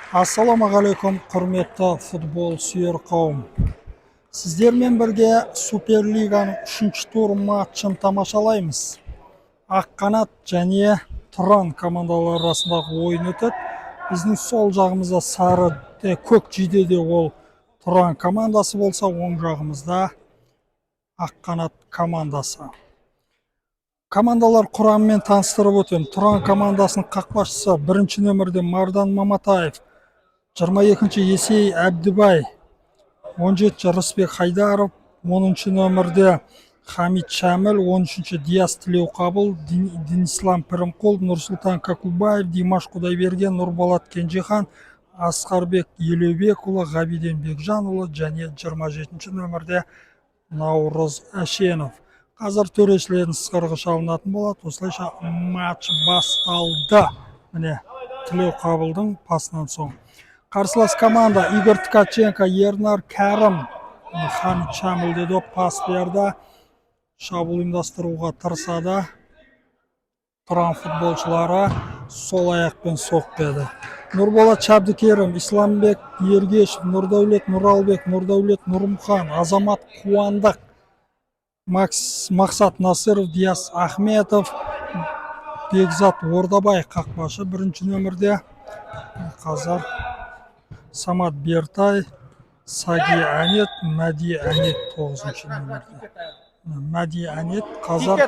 Ассалаумағалейкум, құрметті футбол сүйер қауым. Сіздермен бірге Суперлиганың 3-ші тур матчын тамашалаймыз. Аққанат және Тұран командалары арасындағы ойын өтеді. Біздің сол жағымызда сары көк жейдеде ол Тұран командасы болса, оң жағымызда Аққанат командасы. Командалар құрамымен таныстырып өтем. Тұран командасының қақпашысы 1-ші нөмірде Мардан Маматаев, 22-ші Есей Әбдібай, 17-ші Рысбек Хайдаров, 10-ші нөмірде Хамид Шәміл, 13-ші Диас Тілеуқабыл, Денислам Пірімқұл, Нұрсұлтан Какубаев, Димаш Құдайберген, Нұрболат Кенжехан, Асқарбек Елеубекұлы, Ғабиден Бекжанұлы және 27-ші нөмірде Наурыз Әшенов. Қазір төрешілердің сықырғы шалынатын болады. Осылайша матч басталды. Міне Тілеуқабылдың пасынан соң. Қарсылас команда Игорь Ткаченко, Ернар Кәрім, Хамид Шәмілде доп пас берді. Шабуыл ұйымдастыруға тырысады. Тұран футболшылары сол аяқпен соқпеді. Нұрболат Шабдыкерім, Исламбек Ергешев, Нұрдәулет Нұралбек, Нұрдәулет Нұрмұхан, Азамат Қуандық, Мақсат Насыров, Диас Ахметов, Бекзат Ордабай қақпашы 1-ші нөмірде. Қазір Самат Бертай, Саги Әнет, Мәди Әнет 9-ші нөмірде. Мәди Әнет қазір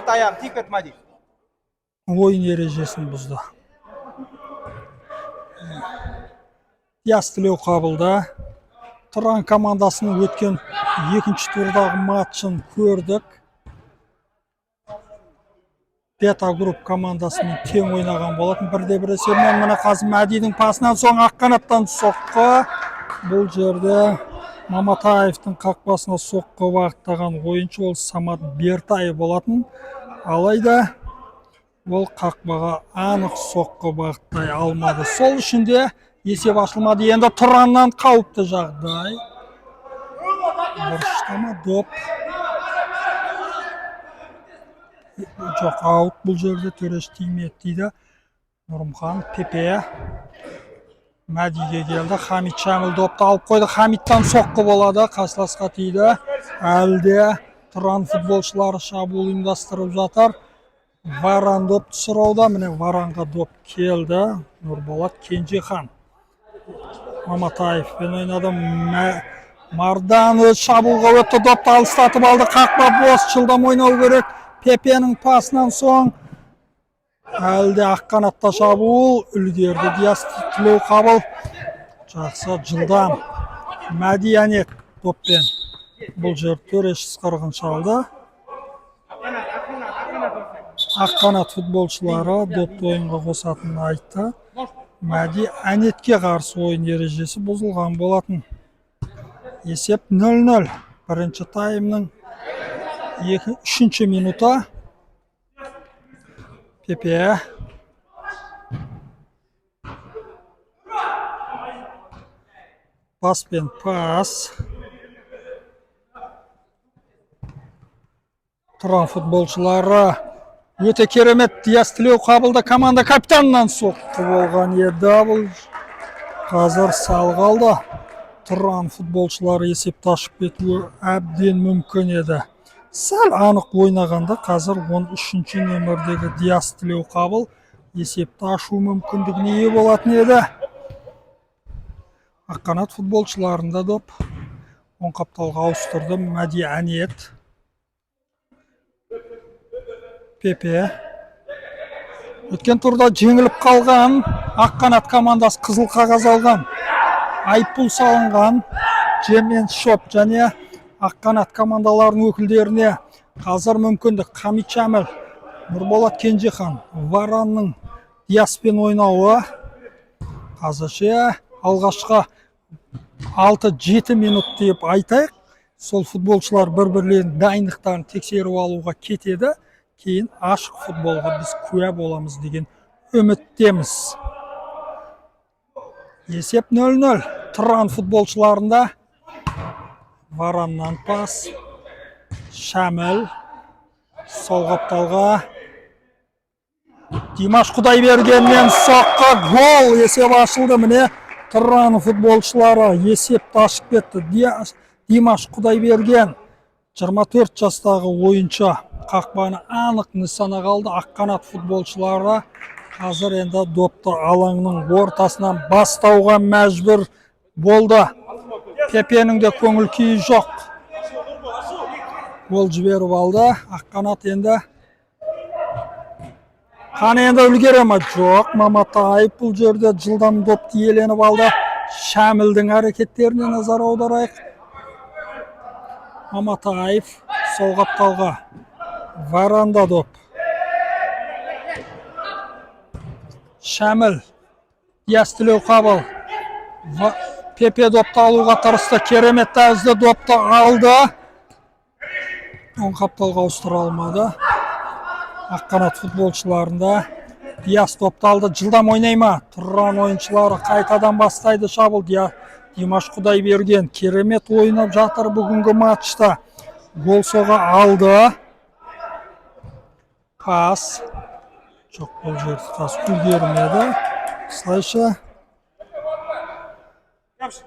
ойын ережесін бұзды. Диас Тілеуқабылда Тұран командасының өткен 2-ші турдағы матчын көрдік. Бета групп командасымен тең ойнаған болатын. 1-1 есебімен мына қазір Мәдидің пасынан соң Аққанаттан соққы. Бұл жерде Маматаевтың қақпасына соққы бағыттаған ойыншы ол Самат Бертай болатын. Алайда ол қақпаға анық соққы бағыттай алмады. Сол үшін де есеп ашылмады. Енді Тұраннан қауіпті жағдай. Бұрыштама доп. Жоқ, аут бұл жерде төреш тимейді дейді. Нұрмұхан Пепе. Мәдиге келді. Хамид Шәміл допты алып қойды. Хамидтан соққы болады. Қарсыласқа тиді. Әлде Тұран футболшылары шабуыл ұйымдастырып жатыр. Варан допты сұрауда. Міне Варанға доп келді. Нұрболат Кенжехан. Маматаевпен ойнады. Мардан өз шабуылға өтті. Допты алыстатып алды. Қақпа бос, жылдам ойнау керек. Пепенің пасынан соң әлде Аққанатта шабуыл үлгерді. Диас Тілеуқабыл жақсы жылдам. Мәди Әнет доппен бұл жер төреш сықырғын шалды. Аққанат футболшылары допты ойынға қосатынын айтты. Мәди Әнетке қарсы ойын ережесі бұзылған болатын. Есеп 0-0. Бірінші таймның 3-ші минута. Пепе. Пас пен пас. Тұран футболшылары өте керемет. Диас Тілеуқабылда команда капитанынан соққы болған еді. Бұл қазір салғалды. Тұран футболшылары есепті ашып кетуі әбден мүмкін еді. Сәл анық ойнағанда қазір 13-ші нөмірдегі Диас Тілеуқабыл есепті ашу мүмкіндігіне ие болатын еді. Аққанат футболшыларында доп. Оң қапталға ауыстырды Мәди Әнет. Пепе. Өткен турда жеңіліп қалған Аққанат командасы қызыл қағаз алған. Айыппұл салынған Джемен Шоп және Аққанат командаларының өкілдеріне қазір мүмкіндік. Хамид Шәміл, Нұрболат Кенжехан, Варанның Диаспен ойнауы. Қазірше алғашқы 6-7 минут деп айтайық. Сол футболшылар бір-бірлерінің дайындықтарын тексеріп алуға кетеді. Кейін ашық футболға біз куә боламыз деген үміттеміз. Есеп 0-0. Тұран футболшыларында Вараннан пас. Шәміл сол қапталға. Димаш Құдайбергеннен соққы, гол. Есеп ашылды. Міне Тұран футболшылары есепті ашып кетті. Димаш Құдайберген 24 жастағы ойыншы қақпаны анық нысана қалды. Аққанат футболшылары қазір енді допты алаңның ортасынан бастауға мәжбүр болды. Пепенің де көңіл күйі жоқ. Гол жіберіп алды. Аққанат енді қаны енді үлгере ма? Жоқ. Маматаев бұл жерде жылдам допты иеленіп алды. Шәмілдің әрекеттеріне назар аударайық. Маматаев сол қапталға. Варанда доп. Шәміл. Ястілеу қабыл. Пепе допты алуға тырысты. Керемет тәзді допты алды. Он қапталға ауыстыра алмады. Аққанат футболшыларында Диас допты алды. Жылдам ойнай ма? Тұран ойыншылары қайтадан бастайды шабыл. Димаш Құдайберген керемет ойнап жатыр бүгінгі матчта. Гол соға алды. Пас. Жоқ, бұл жерді қас үлгермеді. Осылайша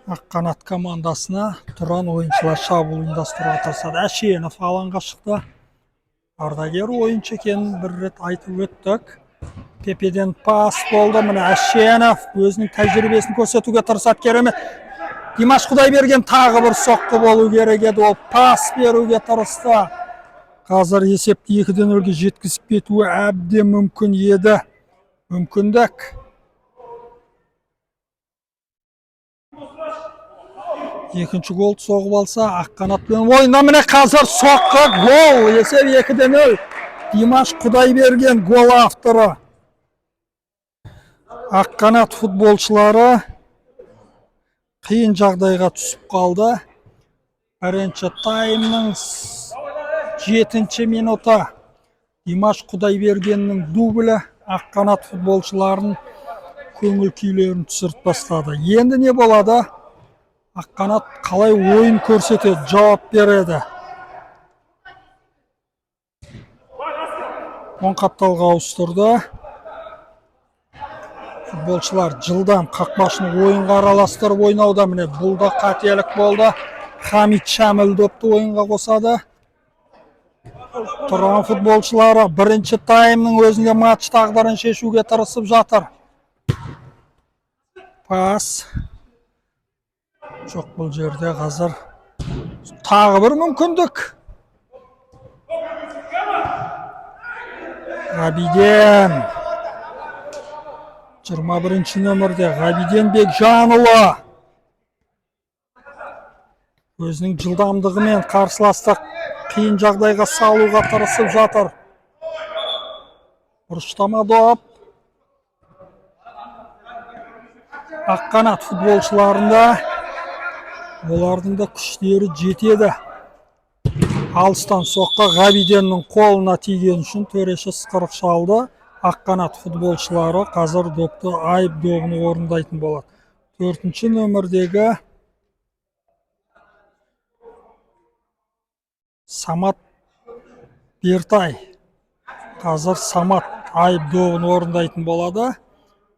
Аққанат командасына Тұран ойыншылар шабуыл ұйымдастыруға тырысады. Әшенов алаңға шықты. Ардагер ойыншы екенін бір рет айтып өттік. Пепеден пас болды. Міне Әшенов өзінің тәжірибесін көрсетуге тырысады. Керемет. Димаш Құдайберген тағы бір соққы болу керек еді. Ол пас беруге тырысты. Қазір есепті 2-0-ге жеткізіп кетуі әбден мүмкін еді. Мүмкіндік. Екінші гол соғып алса, Аққанатпен ойында міне қазір соққы гол. Есеп 2-0. Димаш Құдайберген гол авторы. Аққанат футболшылары қиын жағдайға түсіп қалды. Бірінші таймның 7-ші минуты. Димаш Құдайбергеннің дублі Аққанат футболшыларын көңіл күйлерін түсіріп бастады. Енді не болады? Аққанат қалай ойын көрсетеді, жауап береді. Он қапталға ауыстырды. Футболшылар жылдам қақпашының ойынға араластырып ойнауда. Міне бұл да қателік болды. Хамит Шәміл допты ойынға қосады. Тұран футболшылары бірінші таймның өзінде матч тағдырын шешуге тырысып жатыр. Пас. Жоқ, бұл жерде қазір тағы бір мүмкіндік. Ғабиден. 21-ші нөмірде Ғабиден Бекжанұлы. Өзінің жылдамдығымен қарсыласты қиын жағдайға салуға тырысып жатыр. Бұрыштама доп. Аққанат футболшыларында олардың да күштері жетеді. Алыстан соққа Ғабиденнің қолына тиген үшін төреші ысқырық шалды. Аққанат футболшылары қазір допты айып добыны орындайтын болады. 4-ші нөмірдегі Самат Бертай. Қазір Самат айып добыны орындайтын болады.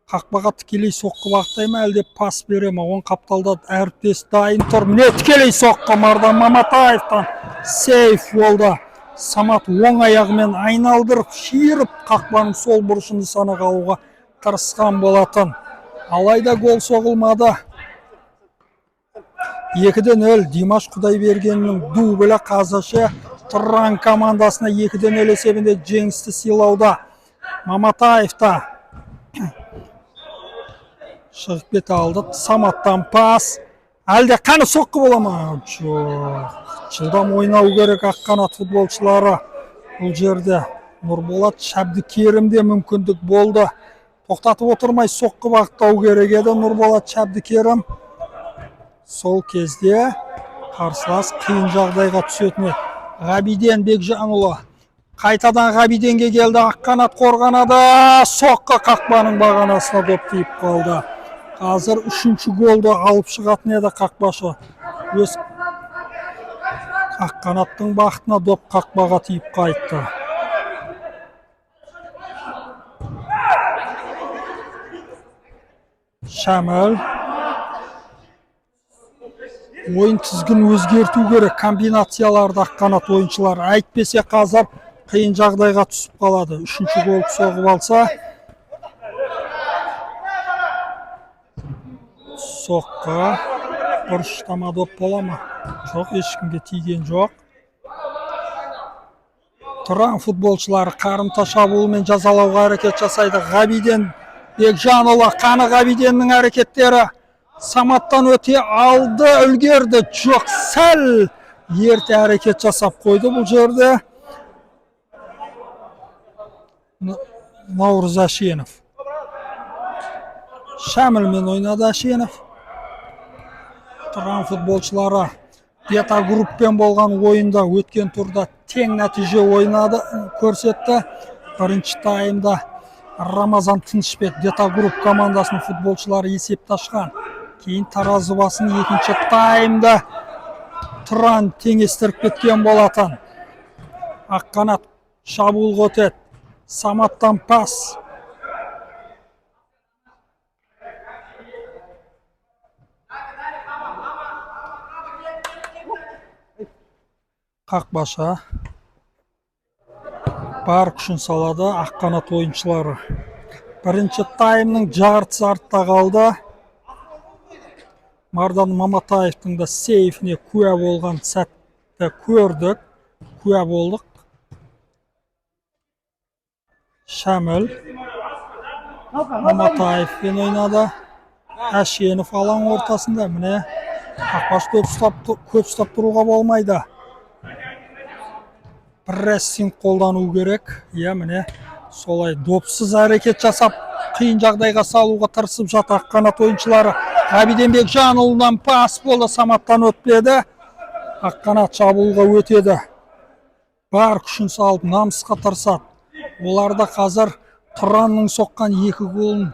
Қақпаға тікелей соққы бағыттай ма, әлде пас бере ма? Он қапталда әріптес дайын тұр. Міне тікелей соққы Мардан Маматаевтан сейф болды. Самат оң аяғымен айналдырып, шиырып қақпаның сол бұрышын нысанаға алуға тырысқан болатын. Алайда гол соғылмады. 2-0 Димаш Құдайбергеннің дублі қазірше Тұран командасына 2-0 есебінде жеңісті сыйлауда. Маматаевта шығып кете алды. Саматтан пас. Әлде қаны соққы бола ма? Жоқ. Жылдам ойнау керек Аққанат футболшылары. Бұл жерде Нұрболат Шәбдікерімде мүмкіндік болды. Тоқтатып отырмай соққы бағыттау керек еді Нұрболат Шәбдікерім. Сол кезде қарсылас қиын жағдайға түсетін еді. Ғабиден Бекжанұлы қайтадан Ғабиденге келді. Аққанат қорғанады. Соққы қақпаның бағанасына доп тиіп қалды. Қазір 3-ші голды алып шығатын еді қақпашы. Өз Аққанаттың бақытына доп қақпаға тиіп қайтты. Шәміл ойын тізгін өзгерту керек, комбинацияларды Аққанат ойыншылары. Әйтпесе қазір қиын жағдайға түсіп қалады. Үшінші гол соғып алса, соққы бұрыштама доп бола ма? Жоқ, ешкімге тиген жоқ. Тұран футболшылары қарымта шабуылмен жазалауға әрекет жасайды. Ғабиден Бекжанұлы, қаны Ғабиденнің әрекеттері. Саматтан өте алды, үлгерді. Жоқ, сәл ерте әрекет жасап қойды бұл жерде. Наурыз Әшенов. Шәмілмен ойнады Әшенов. Тұран футболшылары бета группен болған ойында өткен турда тең нәтиже ойнады, көрсетті. Бірінші таймда Рамазан Тынышбек бета групп командасының футболшылары есепті ашқан. Кейін таразы басын екінші таймда Тұран теңестіріп кеткен болатын. Аққанат шабуылға өтеді. Саматтан пас. Қақбаша бар күшін салады Аққанат ойыншылары. Бірінші таймның жартысы артта қалды. Мардан Маматаевтың да сейфіне куә болған сәтті көрдік. Куә болдық. Шәміл Маматаевпен ойнады. Әшенов алаң ортасында. Міне қақбаш көп ұстап тұруға болмайды. Прессинг қолдану керек. Міне солай допсыз әрекет жасап қиын жағдайға салуға тырысып жатыр Аққанат ойыншылары. Ғабиден Бекжанұлынан пас болды, Саматтан өтпеді. Аққанат шабуылға өтеді. Бар күшін салып намысқа тырысады. Оларда қазір Тұранның соққан екі голын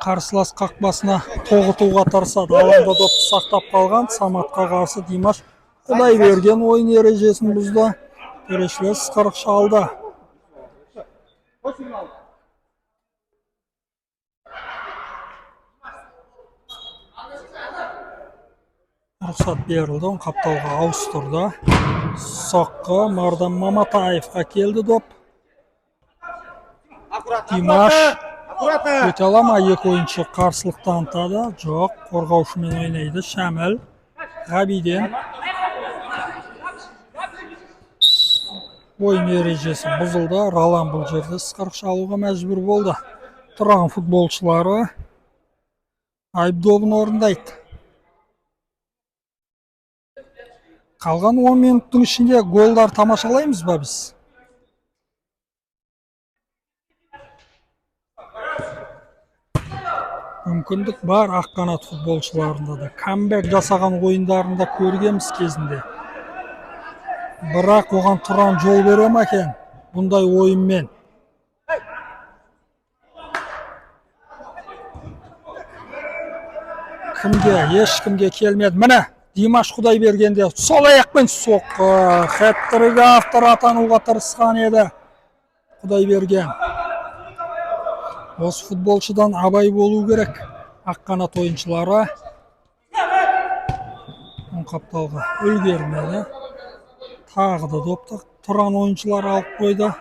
қарсылас қақпасына тоғытуға тырысады. Алаңда допты сақтап қалған Саматқа қарсы Димаш Құдайберген ойын ережесін бұзды. Төрешілер ысқырық шалды. Рұқсат берілді, он қапталға ауыстырды. Соққы Мардан Маматаевқа келді доп. Димаш өте ала ма? Екі ойыншы қарсылық танытады. Жоқ, қорғаушымен ойнайды. Шәміл Ғабиден. Ойын ережесі бұзылды. Ралан бұл жерде ысқырық шалуға мәжбүр болды. Тұран футболшылары айыпдобын орындайды. Қалған 10 минуттың ішінде голдар тамашалаймыз ба біз? Мүмкіндік бар Аққанат футболшыларында да. Камбэк жасаған ойындарында көргенбіз кезінде. Бірақ оған Тұран жол бере ме екен бұндай ойынмен? Ешкімге келмеді. Міне Димаш Құдайбергенде сол аяқпен соққы. Хэт-трик авторы атануға тырысқан еді Құдайберген. Осы футболшыдан абай болу керек Аққанат ойыншылары. Он қапталға үлгермеді. Тағы да допты Тұран ойыншылары алып қойды.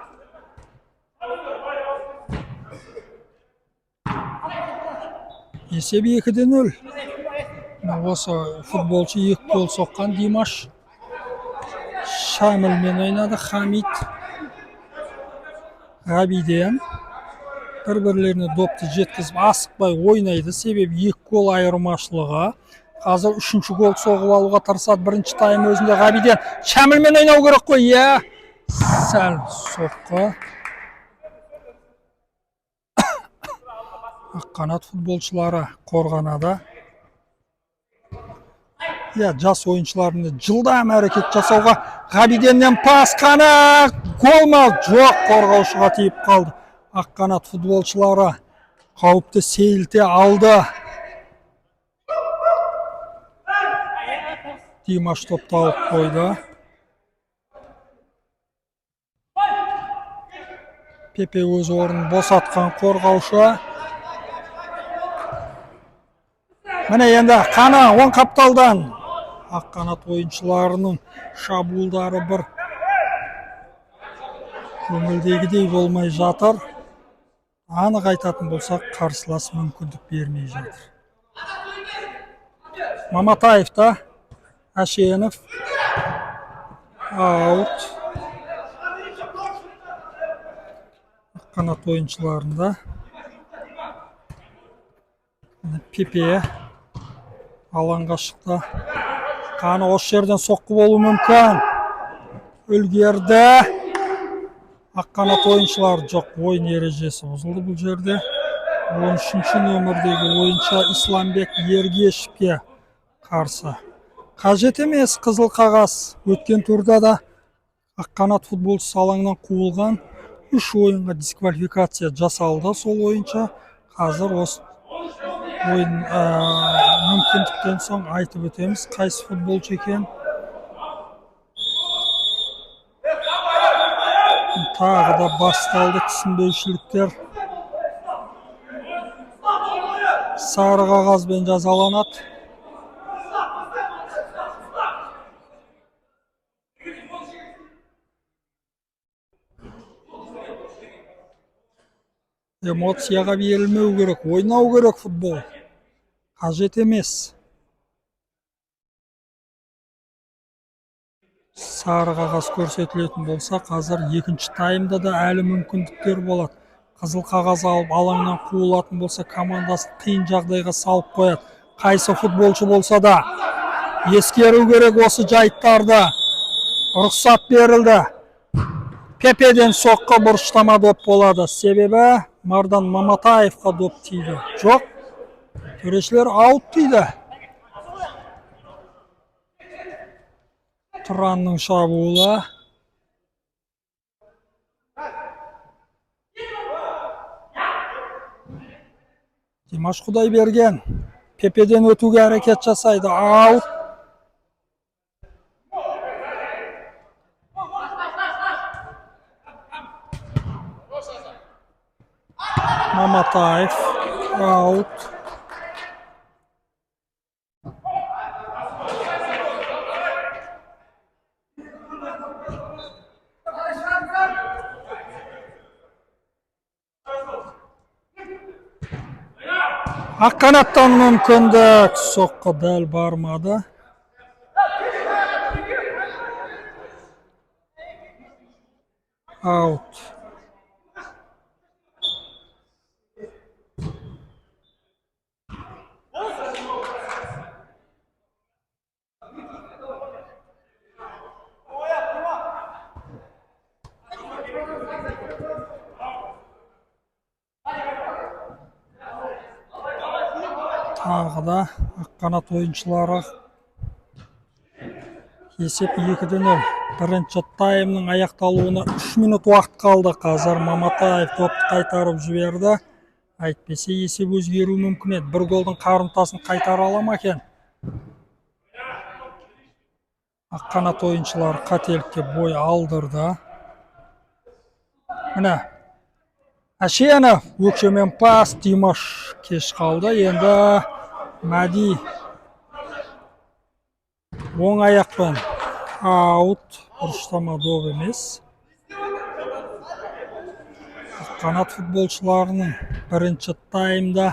Есеп 2-0. Осы футболшы 2 гол соққан Димаш. Шәмілмен ойнады. Хамид Ғабиден. Бір-бірлеріне допты жеткізіп асықпай ойнайды. Себебі 2 гол айырмашылығы. Қазір 3-ші гол соғып алуға тырысады. Бірінші тайм өзінде Ғабиден. Шәмілмен ойнау керек қой. Сәл соққы. Аққанат футболшылары қорғанады. Жас ойыншыларында жылдам әрекет жасауға Ғабиденнен пас қана. Гол ма? Жоқ, қорғаушыға тиіп қалды. Аққанат футболшылары қауіпті сейілте алды. Димаш топты алып қойды. Пепе өз орнын босатқан қорғаушы. Міне енді қана оң қапталдан аққанат ойыншыларының шабуылдары бір көңілдегідей болмай жатыр. Анық айтатын болсақ, қарсылас мүмкіндік бермей жатыр. Маматаев та, Әшенов аут. Аққанат ойыншыларында Пепе алаңға шықты. Қаны осы жерден соққы болу мүмкін. Үлгерді. Аққанат ойыншылар жоқ. Ойын ережесі бұзылды бұл жерде. 13-ші нөмірдегі ойыншы Исламбек Ергешевке қарсы. Қажет емес қызыл қағаз. Өткен турда да Аққанат футболшысы алаңнан қуылған. 3 ойынға дисквалификация жасалды сол ойынша. Қазір осы ойын мүмкіндіктен соң айтып өтеміз қайсы футболшы екен. Тағы да басталды түсінбеушіліктер. Сары қағазбен жазаланады. Эмоцияға берілмеу керек, ойнау керек футбол. Қажет емес. Сары қағаз көрсетілетін болса, қазір екінші таймда да әлі мүмкіндіктер болады. Қызыл қағаз алып алаңнан қуылатын болса, командасын қиын жағдайға салып қояды. Қайсы футболшы болса да ескеру керек осы жайттарды. Рұқсат берілді. Пепеден соққы бұрыштама доп болады. Себебі Мардан Маматаевқа доп тиді. Жоқ. Төрешілер аут дейді. Тұранның шабуылы. Димаш Құдайберген Пепеден өтуге әрекет жасайды. Аут. Маматаев аут. Аққанаттан мүмкіндік, соққы дәл бармады. Аут. Тағы да Аққанат ойыншылары есеп 2-0. Бірінші таймның аяқталуына 3 минут уақыт қалды. Қазір Маматаев топты қайтарып жіберді. Әйтпесе есеп өзгеру мүмкін еді. Бір голдың қарымтасын қайтара ала ма екен? Аққанат ойыншылары қателікке бой алдырды. Міне Әшенов өкшемен пас, Димаш кеш қалды. Енді Мәди оң аяқпен аут. Бұрыштама доп емес. Аққанат футболшыларының бірінші таймда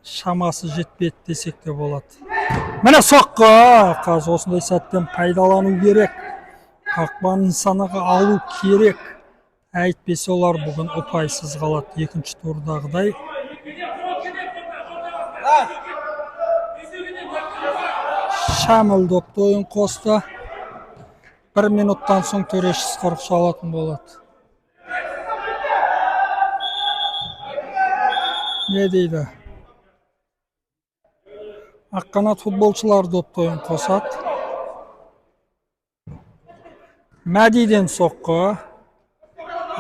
шамасы жетпеді десек те болады. Міне соққы. Қазір осындай сәттен пайдалану керек. Қақпаның нысанаға алу керек. Әйтпесе олар бүгін ұпайсыз қалады. Екінші турдағыдай. Шамыл допты ойын қосты. 1 минуттан соң төреші ысқырық алатын болады. Не дейді? Аққанат футболшылар допты ойын қосады. Мәдиден соққы.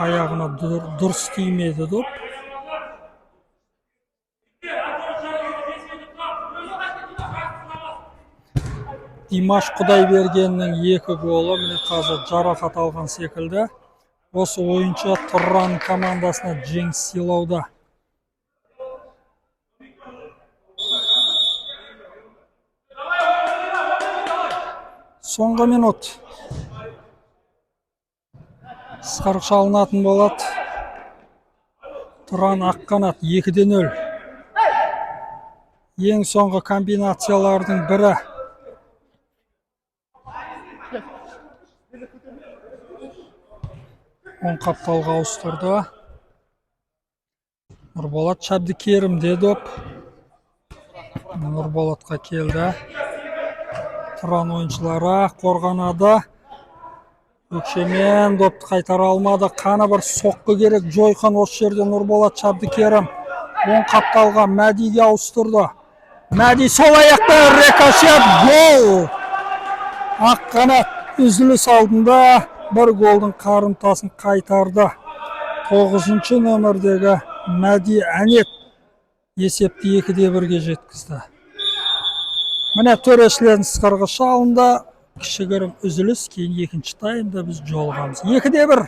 Аяғына дұрыс тимеді доп. Димаш Құдайбергеннің 2 голы міне қазір жарақат алған секілді. Осы ойыншы Тұран командасына жеңіс сыйлауда. Соңғы минут. Ысқырық шалынатын болады. Тұран Аққанат 2-0. Ең соңғы комбинациялардың бірі. Оң қапталға ауыстырды. Нұрболат Шабдикерімде доп. Нұрболатқа келді. Тұран ойыншылары қорғанады. Өкшемен допты қайтара алмады. Қаны бір соққы керек. Жойқан осы жерде Нұрболат Шабдикерім. Оң қапталға Мәдиге ауыстырды. Мәди сол аяқпен рикошет, гол! Аққанат үзіліс алдында бір голдың қарымтасын қайтарды. 9-шы нөмірдегі Мәди Әнет есепті 2-1-ге жеткізді. Міне төрешілердің ысқырығы шалынды. Кішігірім үзіліс, кейін екінші таймда біз жолығамыз. 2-1.